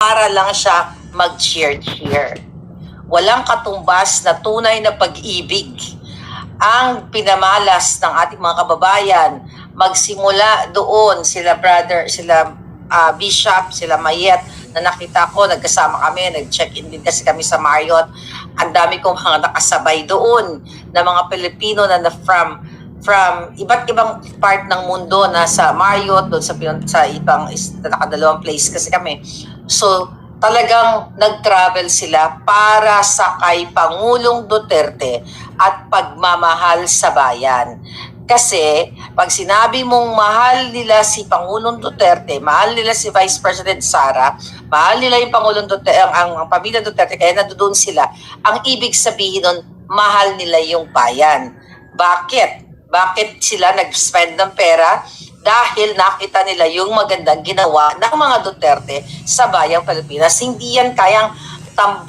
para lang siya mag-cheer-cheer. Walang katumbas na tunay na pag-ibig ang pinamalas ng ating mga kababayan. Magsimula doon sila brother, sila Bishop, sila Mayet na nakita ko, nagkasama kami, nag-check-in din kasi kami sa Marriott. Ang dami kong mga nakasabay doon na mga Pilipino na from iba't ibang part ng mundo na sa Marriott, doon sa ibang nakadalawang place kasi kami. So, talagang nag-travel sila para sa kay Pangulong Duterte at pagmamahal sa bayan. Kasi pag sinabi mong mahal nila si Pangulong Duterte, mahal nila si Vice President Sara, mahal nila yung Pangulong Duterte, ang pamilya Duterte, kaya nandoon sila, ang ibig sabihin nun, mahal nila yung bayan. Bakit? Bakit sila nag-spend ng pera? Dahil nakita nila yung magandang ginawa ng mga Duterte sa bayang Pilipinas. Hindi yan kayang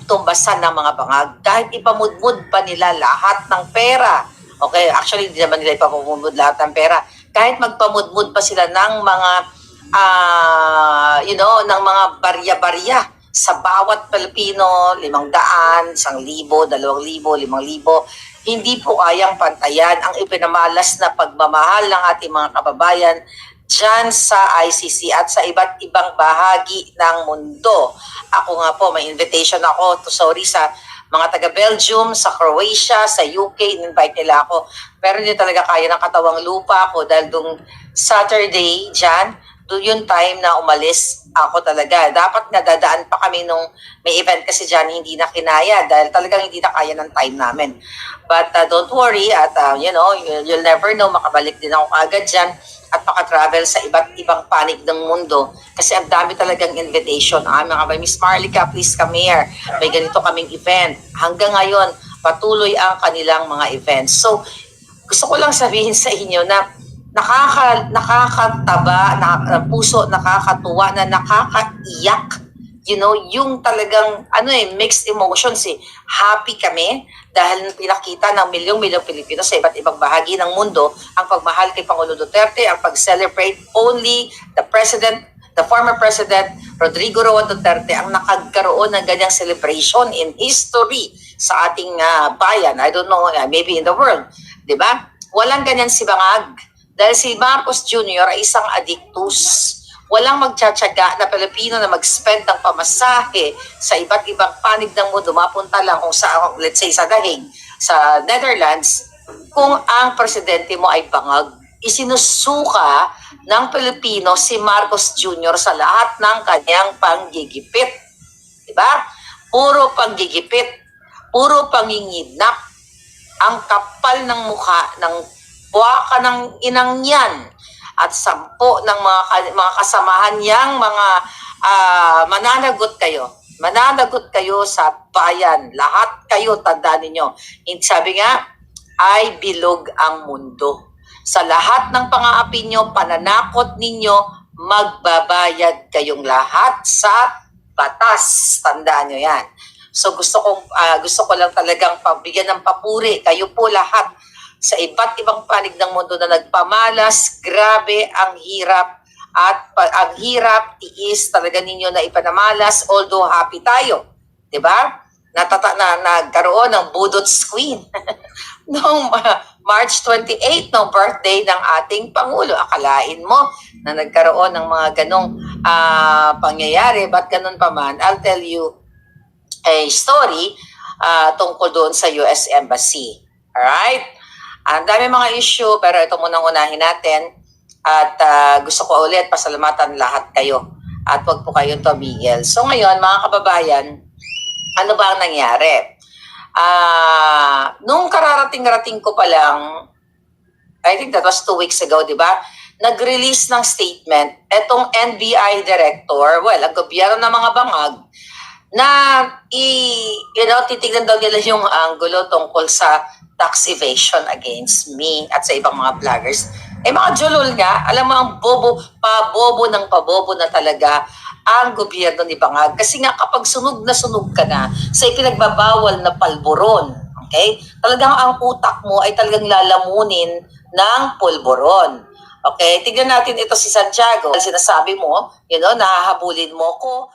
tumbasan ng mga bangag. Kahit ipamudmud pa nila lahat ng pera. Okay, actually hindi naman nila ipamudmud lahat ng pera. Kahit magpamudmud pa sila ng mga ng mga barya-barya sa bawat Pilipino, 500, 1,000, 2,000, 5,000, hindi po kayang pantayan ang ipinamalas na pagmamahal ng ating mga kababayan dyan sa ICC at sa iba't ibang bahagi ng mundo. Ako nga po, may invitation ako sa mga taga-Belgium, sa Croatia, sa UK, in-invite nila ako. Pero hindi talaga kaya ng katawang lupa ko dahil dung Saturday dyan, doon yung time na umalis ako talaga. Dapat nga dadaan pa kami nung may event kasi dyan, hindi na kinaya dahil talagang hindi na kaya ng time namin. But don't worry at you'll never know, makabalik din ako agad dyan at makatravel sa iba't ibang panig ng mundo kasi ang dami talagang invitation. Mga Miss Marlica, please come here. May ganito kaming event. Hanggang ngayon, patuloy ang kanilang mga events. So, gusto ko lang sabihin sa inyo na nakakataba, puso, nakakatuwa, na nakakaiyak. Yung talagang, mixed emotions eh. Happy kami dahil pinakita ng milyong-milyong Pilipino sa iba't ibang bahagi ng mundo ang pagmahal kay Pangulong Duterte, ang pag-celebrate only the former President Rodrigo Roa Duterte ang nakagkaroon ng ganyang celebration in history sa ating bayan. I don't know, maybe in the world. Diba? Walang ganyan si Bangag. Dahil si Marcos Jr. ay isang addictus. Walang magtsatsaga na Pilipino na mag-spend ng pamasahe sa iba't ibang panig ng mundo, mapunta lang kung sa, let's say, sa Dahig, sa Netherlands, kung ang presidente mo ay bangag. Isinusuka ng Pilipino si Marcos Jr. sa lahat ng kanyang panggigipit. Diba? Puro panggigipit, puro pangingidnap. Ang kapal ng mukha ng buwaka ng inang yan at 10 ng mga kasamahan niyang mga mananagot kayo sa bayan. Lahat kayo, tandaan ninyo. Sabi nga, ay bilog ang mundo. Sa lahat ng pang-aapi nyo, pananakot ninyo, magbabayad kayong lahat sa batas. Tandaan nyo yan. So gusto ko lang talagang pabigyan ng papuri kayo po lahat sa iba't ibang panig ng mundo na nagpamalas. Grabe ang hirap at ang hirap tiis talaga ninyo na ipanamalas, although happy tayo, 'di ba? Nagkaroon ng Budots Queen noong March 28 ng birthday ng ating Pangulo. Akalain mo na nagkaroon ng mga ganong pangyayari, but ganun pa man, I'll tell you a story tungkol doon sa US Embassy. Alright? Ang dami mga issue, pero ito munang unahin natin. At gusto ko ulit pasalamatan lahat kayo. At wag po kayong tumigil. So ngayon, mga kababayan, ano ba ang nangyari? Nung kararating-rating ko pa lang, I think that was 2 weeks ago, di ba? Nag-release ng statement, etong NBI director, ang gobyerno ng mga bangag, na titignan daw nila yung angulo tungkol sa tax evasion against me at sa ibang mga vloggers. Mga julol nga, alam mo ang pabobo na talaga ang gobyerno ni Bangag. Kasi nga kapag sunog ka na sa ipinagbabawal na palboron, okay? Talagang ang utak mo ay talagang lalamunin ng pulboron. Okay? Tignan natin ito si Santiago. Sinasabi mo, nahahabulin mo ko,